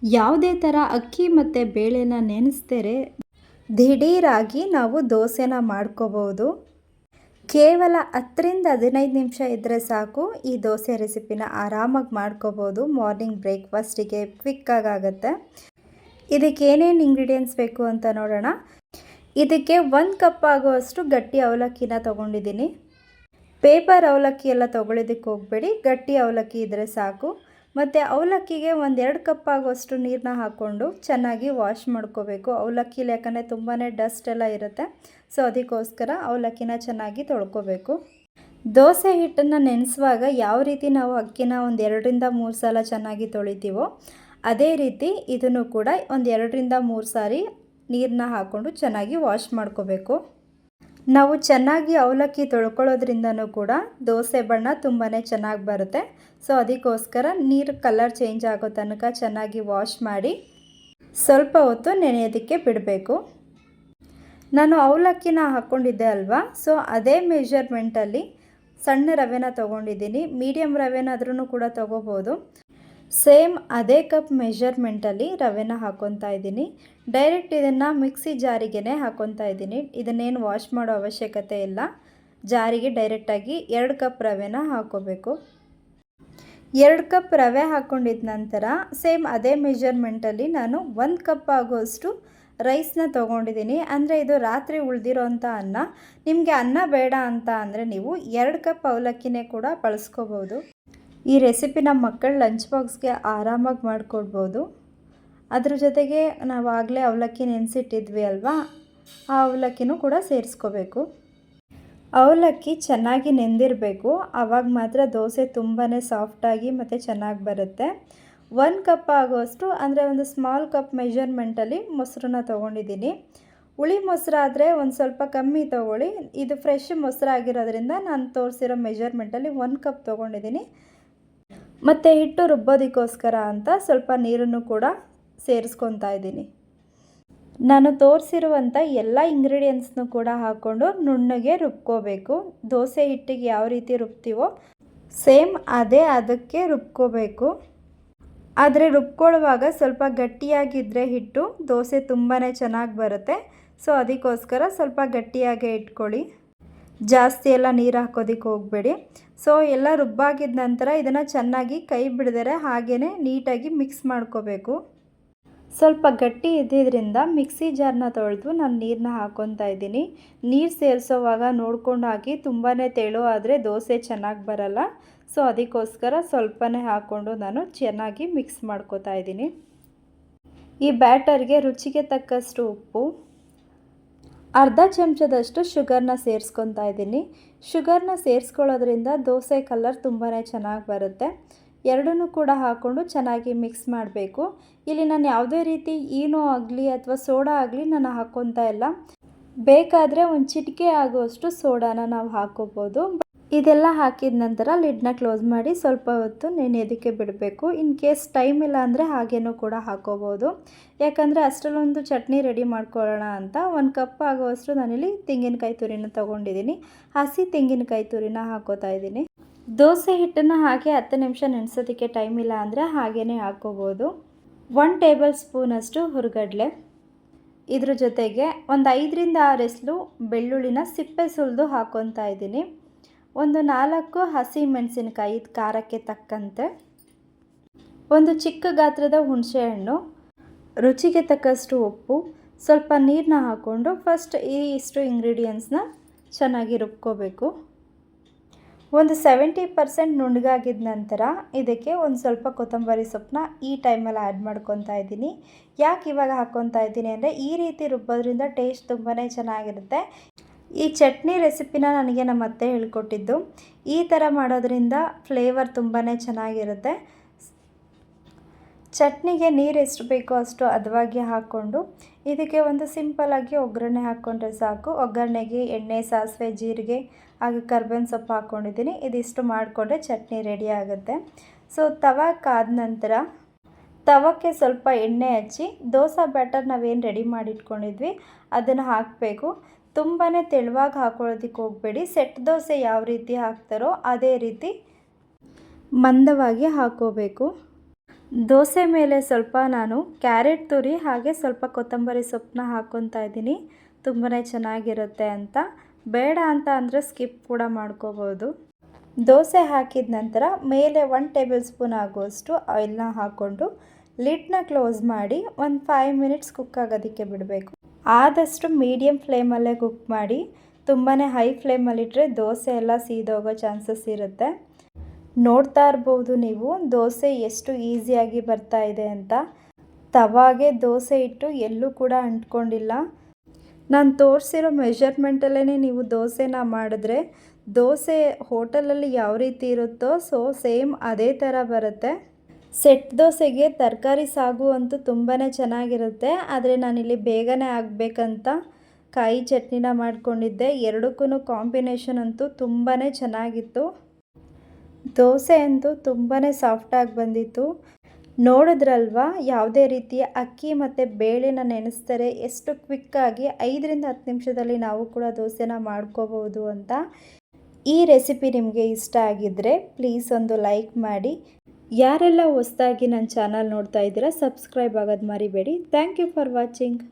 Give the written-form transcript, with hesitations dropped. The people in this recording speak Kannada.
ಯಾವುದೇ ಥರ ಅಕ್ಕಿ ಮತ್ತು ಬೇಳೆನ ನೆನೆಸ್ದರೆ ದಿಢೀರಾಗಿ ನಾವು ದೋಸೆನ ಮಾಡ್ಕೋಬೋದು. ಕೇವಲ 10-15 ನಿಮಿಷ ಇದ್ದರೆ ಸಾಕು ಈ ದೋಸೆ ರೆಸಿಪಿನ ಆರಾಮಾಗಿ ಮಾಡ್ಕೋಬೋದು. ಮಾರ್ನಿಂಗ್ ಬ್ರೇಕ್ಫಾಸ್ಟಿಗೆ ಕ್ವಿಕ್ಕಾಗಿ ಆಗುತ್ತೆ. ಇದಕ್ಕೆ ಏನೇನು ಇಂಗ್ರೀಡಿಯೆಂಟ್ಸ್ ಬೇಕು ಅಂತ ನೋಡೋಣ. ಇದಕ್ಕೆ 1 ಕಪ್ ಆಗುವಷ್ಟು ಗಟ್ಟಿ ಅವಲಕ್ಕಿನ ತೊಗೊಂಡಿದ್ದೀನಿ. ಪೇಪರ್ ಅವಲಕ್ಕಿ ಎಲ್ಲ ತೊಗೊಳ್ಳೋದಕ್ಕೆ ಹೋಗಬೇಡಿ, ಗಟ್ಟಿ ಅವಲಕ್ಕಿ ಇದ್ದರೆ ಸಾಕು. ಮತ್ತು ಅವಲಕ್ಕಿಗೆ 1-2 ಕಪ್ ಆಗುವಷ್ಟು ನೀರನ್ನ ಹಾಕ್ಕೊಂಡು ಚೆನ್ನಾಗಿ ವಾಶ್ ಮಾಡ್ಕೋಬೇಕು. ಅವಲಕ್ಕಿಲಿ ಯಾಕಂದರೆ ತುಂಬಾ ಡಸ್ಟ್ ಎಲ್ಲ ಇರುತ್ತೆ, ಸೊ ಅದಕ್ಕೋಸ್ಕರ ಅವಲಕ್ಕಿನ ಚೆನ್ನಾಗಿ ತೊಳ್ಕೊಬೇಕು. ದೋಸೆ ಹಿಟ್ಟನ್ನು ನೆನೆಸುವಾಗ ಯಾವ ರೀತಿ ನಾವು ಅಕ್ಕಿನ 2-3 ಸಲ ಚೆನ್ನಾಗಿ ತೊಳಿತೀವೋ ಅದೇ ರೀತಿ ಇದನ್ನು ಕೂಡ 2-3 ಸಾರಿ ನೀರನ್ನ ಹಾಕ್ಕೊಂಡು ಚೆನ್ನಾಗಿ ವಾಶ್ ಮಾಡ್ಕೋಬೇಕು. ನಾವು ಚೆನ್ನಾಗಿ ಅವಲಕ್ಕಿ ತೊಳ್ಕೊಳ್ಳೋದ್ರಿಂದನೂ ಕೂಡ ದೋಸೆ ಬಣ್ಣ ತುಂಬಾ ಚೆನ್ನಾಗಿ ಬರುತ್ತೆ. ಸೊ ಅದಕ್ಕೋಸ್ಕರ ನೀರು ಕಲರ್ ಚೇಂಜ್ ಆಗೋ ತನಕ ಚೆನ್ನಾಗಿ ವಾಶ್ ಮಾಡಿ ಸ್ವಲ್ಪ ಹೊತ್ತು ನೆನೆಯೋದಕ್ಕೆ ಬಿಡಬೇಕು. ನಾನು ಅವಲಕ್ಕಿನ ಹಾಕ್ಕೊಂಡಿದ್ದೆ ಅಲ್ವಾ, ಸೊ ಅದೇ ಮೆಷರ್ಮೆಂಟಲ್ಲಿ ಸಣ್ಣ ರವೆನ ತೊಗೊಂಡಿದ್ದೀನಿ. ಮೀಡಿಯಮ್ ರವೆನಾದ್ರೂ ಕೂಡ ತೊಗೋಬೋದು. ಸೇಮ್ ಅದೇ ಕಪ್ ಮೆಷರ್ಮೆಂಟಲ್ಲಿ ರವೆನ ಹಾಕ್ಕೊತಾ ಇದ್ದೀನಿ. ಡೈರೆಕ್ಟ್ ಇದನ್ನು ಮಿಕ್ಸಿ ಜಾರಿಗೇ ಹಾಕ್ಕೊತಾ ಇದ್ದೀನಿ. ಇದನ್ನೇನು ವಾಶ್ ಮಾಡೋ ಅವಶ್ಯಕತೆ ಇಲ್ಲ. ಜಾರಿಗೆ ಡೈರೆಕ್ಟಾಗಿ 2 ಕಪ್ ರವೆನ ಹಾಕ್ಕೋಬೇಕು. 2 ಕಪ್ ರವೆ ಹಾಕ್ಕೊಂಡಿದ್ದ ನಂತರ ಸೇಮ್ ಅದೇ ಮೆಷರ್ಮೆಂಟಲ್ಲಿ ನಾನು 1 ಕಪ್ ಆಗುವಷ್ಟು ರೈಸ್ನ ತೊಗೊಂಡಿದ್ದೀನಿ. ಅಂದರೆ ಇದು ರಾತ್ರಿ ಉಳಿದಿರೋ ಅಂಥ ಅನ್ನ. ನಿಮಗೆ ಅನ್ನ ಬೇಡ ಅಂತ ಅಂದರೆ ನೀವು 2 ಕಪ್ ಅವಲಕ್ಕಿನೇ ಕೂಡ ಬಳಸ್ಕೋಬೋದು. ಈ ರೆಸಿಪಿ ನಮ್ಮ ಮಕ್ಕಳ ಲಂಚ್ ಬಾಕ್ಸ್ಗೆ ಆರಾಮಾಗಿ ಮಾಡಿಕೊಡ್ಬೋದು. ಅದ್ರ ಜೊತೆಗೆ ನಾವು ಆಗಲೇ ಅವಲಕ್ಕಿ ನೆನೆಸಿಟ್ಟಿದ್ವಿ ಅಲ್ವಾ, ಆ ಅವಲಕ್ಕಿನೂ ಕೂಡ ಸೇರಿಸ್ಕೋಬೇಕು. ಅವಲಕ್ಕಿ ಚೆನ್ನಾಗಿ ನೆಂದಿರಬೇಕು, ಆವಾಗ ಮಾತ್ರ ದೋಸೆ ತುಂಬಾ ಸಾಫ್ಟಾಗಿ ಮತ್ತು ಚೆನ್ನಾಗಿ ಬರುತ್ತೆ. 1 ಕಪ್ ಆಗುವಷ್ಟು ಅಂದರೆ ಒಂದು ಸ್ಮಾಲ್ ಕಪ್ ಮೆಷರ್ಮೆಂಟಲ್ಲಿ ಮೊಸರನ್ನ ತೊಗೊಂಡಿದ್ದೀನಿ. ಹುಳಿ ಮೊಸರಾದರೆ ಒಂದು ಸ್ವಲ್ಪ ಕಮ್ಮಿ ತೊಗೊಳ್ಳಿ. ಇದು ಫ್ರೆಶ್ ಮೊಸರಾಗಿರೋದ್ರಿಂದ ನಾನು ತೋರಿಸಿರೋ ಮೆಷರ್ಮೆಂಟಲ್ಲಿ 1 ಕಪ್ ತೊಗೊಂಡಿದ್ದೀನಿ. ಮತ್ತು ಹಿಟ್ಟು ರುಬ್ಬೋದಕ್ಕೋಸ್ಕರ ಅಂತ ಸ್ವಲ್ಪ ನೀರನ್ನು ಕೂಡ ಸೇರಿಸ್ಕೊತಾ ಇದ್ದೀನಿ. ನಾನು ತೋರಿಸಿರುವಂಥ ಎಲ್ಲ ಇಂಗ್ರೀಡಿಯೆಂಟ್ಸ್ನೂ ಕೂಡ ಹಾಕ್ಕೊಂಡು ನುಣ್ಣಗೆ ರುಬ್ಕೋಬೇಕು. ದೋಸೆ ಹಿಟ್ಟಿಗೆ ಯಾವ ರೀತಿ ರುಬ್ತೀವೋ ಸೇಮ್ ಅದೇ ಅದಕ್ಕೆ ರುಬ್ಕೋಬೇಕು. ಆದರೆ ರುಬ್ಕೊಳ್ಳುವಾಗ ಸ್ವಲ್ಪ ಗಟ್ಟಿಯಾಗಿದ್ದರೆ ಹಿಟ್ಟು ದೋಸೆ ತುಂಬಾ ಚೆನ್ನಾಗಿ ಬರುತ್ತೆ. ಸೊ ಅದಕ್ಕೋಸ್ಕರ ಸ್ವಲ್ಪ ಗಟ್ಟಿಯಾಗೇ ಇಟ್ಕೊಳ್ಳಿ. ಜಾಸ್ತಿ ಎಲ್ಲ ನೀರು ಹಾಕೋದಕ್ಕೆ ಹೋಗಬೇಡಿ. ಸೊ ಎಲ್ಲ ರುಬ್ಬಾಗಿದ್ದ ನಂತರ ಇದನ್ನು ಚೆನ್ನಾಗಿ ಕೈ ಬಿಡದರೆ ಹಾಗೇ ನೀಟಾಗಿ ಮಿಕ್ಸ್ ಮಾಡ್ಕೋಬೇಕು. ಸ್ವಲ್ಪ ಗಟ್ಟಿ ಇದ್ದಿದ್ದರಿಂದ ಮಿಕ್ಸಿ ಜಾರನ್ನ ತೊಳೆದು ನಾನು ನೀರನ್ನ ಹಾಕ್ಕೊತಾ ಇದ್ದೀನಿ. ನೀರು ಸೇರಿಸೋವಾಗ ನೋಡ್ಕೊಂಡು ಹಾಕಿ, ತುಂಬಾ ತೆಳು ಆದರೆ ದೋಸೆ ಚೆನ್ನಾಗಿ ಬರಲ್ಲ. ಸೊ ಅದಕ್ಕೋಸ್ಕರ ಸ್ವಲ್ಪನೇ ಹಾಕ್ಕೊಂಡು ನಾನು ಚೆನ್ನಾಗಿ ಮಿಕ್ಸ್ ಮಾಡ್ಕೋತಾ ಇದ್ದೀನಿ. ಈ ಬ್ಯಾಟರ್ಗೆ ರುಚಿಗೆ ತಕ್ಕಷ್ಟು ಉಪ್ಪು, ಅರ್ಧ ಚಮಚದಷ್ಟು ಶುಗರ್ನ ಸೇರಿಸ್ಕೊತಾ ಇದ್ದೀನಿ. ಶುಗರ್ನ ಸೇರಿಸ್ಕೊಳ್ಳೋದ್ರಿಂದ ದೋಸೆ ಕಲರ್ ತುಂಬಾ ಚೆನ್ನಾಗಿ ಬರುತ್ತೆ. ಎರಡನ್ನೂ ಕೂಡ ಹಾಕ್ಕೊಂಡು ಚೆನ್ನಾಗಿ ಮಿಕ್ಸ್ ಮಾಡಬೇಕು. ಇಲ್ಲಿ ನಾನು ಯಾವುದೇ ರೀತಿ ಈನೋ ಆಗಲಿ ಅಥವಾ ಸೋಡಾ ಆಗಲಿ ನಾನು ಹಾಕ್ಕೊತಾ ಇಲ್ಲ. ಬೇಕಾದರೆ ಒಂದು ಚಿಟಿಕೆ ಆಗುವಷ್ಟು ಸೋಡಾನ ನಾವು ಹಾಕ್ಕೋಬೋದು. ಇದೆಲ್ಲ ಹಾಕಿದ ನಂತರ ಲಿಡ್ನ ಕ್ಲೋಸ್ ಮಾಡಿ ಸ್ವಲ್ಪ ಹೊತ್ತು ನೆನೆಯೋದಕ್ಕೆ ಬಿಡಬೇಕು. ಇನ್ ಕೇಸ್ ಟೈಮ್ ಇಲ್ಲ ಅಂದರೆ ಹಾಗೇನೂ ಕೂಡ ಹಾಕ್ಕೋಬೋದು. ಯಾಕಂದರೆ ಅಷ್ಟರಲ್ಲೊಂದು ಚಟ್ನಿ ರೆಡಿ ಮಾಡ್ಕೊಳ್ಳೋಣ ಅಂತ 1 ಕಪ್ ಆಗುವಷ್ಟು ನಾನಿಲ್ಲಿ ತೆಂಗಿನಕಾಯಿ ತುರಿನ ತೊಗೊಂಡಿದ್ದೀನಿ. ಹಸಿ ತೆಂಗಿನಕಾಯಿ ತುರಿನ ಹಾಕ್ಕೋತಾ ಇದ್ದೀನಿ. ದೋಸೆ ಹಿಟ್ಟನ್ನು ಹಾಗೆ 10 ನಿಮಿಷ ನೆನೆಸೋದಕ್ಕೆ ಟೈಮ್ ಇಲ್ಲ ಅಂದರೆ ಹಾಗೇ ಹಾಕ್ಕೋಬೋದು. 1 ಟೇಬಲ್ ಸ್ಪೂನಷ್ಟು ಹುರಿಗಡಲೆ, ಇದ್ರ ಜೊತೆಗೆ ಒಂದು 5-6 ಎಸಳು ಬೆಳ್ಳುಳ್ಳಿನ ಸಿಪ್ಪೆ ಸುಲಿದು ಹಾಕ್ಕೊತಾ ಇದ್ದೀನಿ. ಒಂದು 4 ಹಸಿ ಮೆಣಸಿನಕಾಯಿ ಖಾರಕ್ಕೆ ತಕ್ಕಂತೆ, ಒಂದು ಚಿಕ್ಕ ಗಾತ್ರದ ಹುಣಸೆಹಣ್ಣು, ರುಚಿಗೆ ತಕ್ಕಷ್ಟು ಉಪ್ಪು, ಸ್ವಲ್ಪ ನೀರನ್ನ ಹಾಕ್ಕೊಂಡು ಫಸ್ಟ್ ಇಷ್ಟು ಇಂಗ್ರೀಡಿಯೆಂಟ್ಸ್ನ ಚೆನ್ನಾಗಿ ರುಬ್ಕೋಬೇಕು. ಒಂದು 70% ನುಣ್ಣಗಾಗಿದ್ದ ನಂತರ ಇದಕ್ಕೆ ಒಂದು ಸ್ವಲ್ಪ ಕೊತ್ತಂಬರಿ ಸೊಪ್ಪನ್ನ ಈ ಟೈಮಲ್ಲಿ ಆ್ಯಡ್ ಮಾಡ್ಕೊತಾ ಇದ್ದೀನಿ. ಯಾಕೆ ಇವಾಗ ಹಾಕ್ಕೊತಾ ಇದ್ದೀನಿ ಅಂದರೆ ಈ ರೀತಿ ರುಬ್ಬೋದ್ರಿಂದ ಟೇಸ್ಟ್ ತುಂಬಾ ಚೆನ್ನಾಗಿರುತ್ತೆ. ಈ ಚಟ್ನಿ ರೆಸಿಪಿನ ನನಗೆ ನಮ್ಮ ಅತ್ತೆ ಹೇಳ್ಕೊಟ್ಟಿದ್ದು. ಈ ಥರ ಮಾಡೋದ್ರಿಂದ ಫ್ಲೇವರ್ ತುಂಬಾ ಚೆನ್ನಾಗಿರುತ್ತೆ. ಚಟ್ನಿಗೆ ನೀರು ಎಷ್ಟು ಬೇಕೋ ಅಷ್ಟು ಹದವಾಗಿ ಹಾಕ್ಕೊಂಡು ಇದಕ್ಕೆ ಒಂದು ಸಿಂಪಲ್ಲಾಗಿ ಒಗ್ಗರಣೆ ಹಾಕ್ಕೊಂಡ್ರೆ ಸಾಕು. ಒಗ್ಗರಣೆಗೆ ಎಣ್ಣೆ, ಸಾಸಿವೆ, ಜೀರಿಗೆ ಹಾಗೆ ಕರ್ಬೇವಿನ ಸೊಪ್ಪು ಹಾಕ್ಕೊಂಡಿದ್ದೀನಿ. ಇದಿಷ್ಟು ಮಾಡಿಕೊಂಡ್ರೆ ಚಟ್ನಿ ರೆಡಿ ಆಗುತ್ತೆ. ಸೊ ತವ ಕಾದ ನಂತರ ತವಕ್ಕೆ ಸ್ವಲ್ಪ ಎಣ್ಣೆ ಹಚ್ಚಿ ದೋಸೆ ಬ್ಯಾಟರ್ ನಾವೇನು ರೆಡಿ ಮಾಡಿಟ್ಕೊಂಡಿದ್ವಿ ಅದನ್ನು ಹಾಕಬೇಕು. ತುಂಬಾ ತೆಳುವಾಗಿ ಹಾಕೊಳ್ಳೋದಕ್ಕೆ ಹೋಗಬೇಡಿ. ಸೆಟ್ ದೋಸೆ ಯಾವ ರೀತಿ ಹಾಕ್ತಾರೋ ಅದೇ ರೀತಿ ಮಂದವಾಗಿ ಹಾಕ್ಕೋಬೇಕು. ದೋಸೆ ಮೇಲೆ ಸ್ವಲ್ಪ ನಾನು ಕ್ಯಾರೆಟ್ ತುರಿ ಹಾಗೆ ಸ್ವಲ್ಪ ಕೊತ್ತಂಬರಿ ಸೊಪ್ಪನ್ನ ಹಾಕ್ಕೊತಾ ಇದ್ದೀನಿ, ತುಂಬಾ ಚೆನ್ನಾಗಿರುತ್ತೆ ಅಂತ. ಬೇಡ ಅಂತ ಅಂದರೆ ಸ್ಕಿಪ್ ಕೂಡ ಮಾಡ್ಕೋಬೋದು. ದೋಸೆ ಹಾಕಿದ ನಂತರ ಮೇಲೆ 1 ಟೇಬಲ್ ಸ್ಪೂನ್ ಆಗುವಷ್ಟು ಆಯಿಲ್ನ ಹಾಕ್ಕೊಂಡು ಲಿಡ್ನ ಕ್ಲೋಸ್ ಮಾಡಿ ಒಂದು 5 ಮಿನಿಟ್ಸ್ ಕುಕ್ ಆಗೋದಕ್ಕೆ ಬಿಡಬೇಕು. ಆದಷ್ಟು ಮೀಡಿಯಮ್ ಫ್ಲೇಮಲ್ಲೇ ಕುಕ್ ಮಾಡಿ, ತುಂಬಾ ಹೈ ಫ್ಲೇಮಲ್ಲಿಟ್ಟರೆ ದೋಸೆ ಎಲ್ಲ ಸೀದೋಗೋ ಚಾನ್ಸಸ್ ಇರುತ್ತೆ. ನೋಡ್ತಾ ಇರ್ಬೋದು ನೀವು ದೋಸೆ ಎಷ್ಟು ಈಸಿಯಾಗಿ ಬರ್ತಾ ಇದೆ ಅಂತ. ತವಾಗೆ ದೋಸೆ ಇಟ್ಟು ಎಲ್ಲೂ ಕೂಡ ಅಂಟ್ಕೊಂಡಿಲ್ಲ. ನಾನು ತೋರಿಸಿರೋ ಮೆಷರ್ಮೆಂಟಲ್ಲೇ ನೀವು ದೋಸೆನ ಮಾಡಿದ್ರೆ ದೋಸೆ ಹೋಟೆಲಲ್ಲಿ ಯಾವ ರೀತಿ ಇರುತ್ತೋ ಸೇಮ್ ಅದೇ ಥರ ಬರುತ್ತೆ. ಸೆಟ್ ದೋಸೆಗೆ ತರಕಾರಿ ಸಾಗು ಅಂತೂ ತುಂಬಾ ಚೆನ್ನಾಗಿರುತ್ತೆ. ಆದರೆ ನಾನಿಲ್ಲಿ ಬೇಗನೆ ಆಗಬೇಕಂತ ಕಾಯಿ ಚಟ್ನಿನ ಮಾಡ್ಕೊಂಡಿದ್ದೆ. ಎರಡಕ್ಕೂ ಕಾಂಬಿನೇಷನ್ ಅಂತೂ ತುಂಬಾ ಚೆನ್ನಾಗಿತ್ತು. ದೋಸೆ ಅಂತೂ ತುಂಬಾ ಸಾಫ್ಟಾಗಿ ಬಂದಿತ್ತು. ನೋಡಿದ್ರಲ್ವಾ ಯಾವುದೇ ರೀತಿಯ ಅಕ್ಕಿ ಮತ್ತು ಬೇಳೆನ ನೆನೆಸ್ತಾರೆ ಎಷ್ಟು ಕ್ವಿಕ್ಕಾಗಿ 5ರಿಂದ 10 ನಿಮಿಷದಲ್ಲಿ ನಾವು ಕೂಡ ದೋಸೆನ ಮಾಡ್ಕೋಬೋದು ಅಂತ. ಈ ರೆಸಿಪಿ ನಿಮಗೆ ಇಷ್ಟ ಆಗಿದ್ದರೆ ಪ್ಲೀಸ್ ಒಂದು ಲೈಕ್ ಮಾಡಿ. ಯಾರೆಲ್ಲ ಹೊಸದಾಗಿ ನನ್ನ ಚಾನಲ್ ನೋಡ್ತಾ ಇದ್ದೀರಾ ಸಬ್ಸ್ಕ್ರೈಬ್ ಆಗೋದು ಮರಿಬೇಡಿ. Thank you for watching.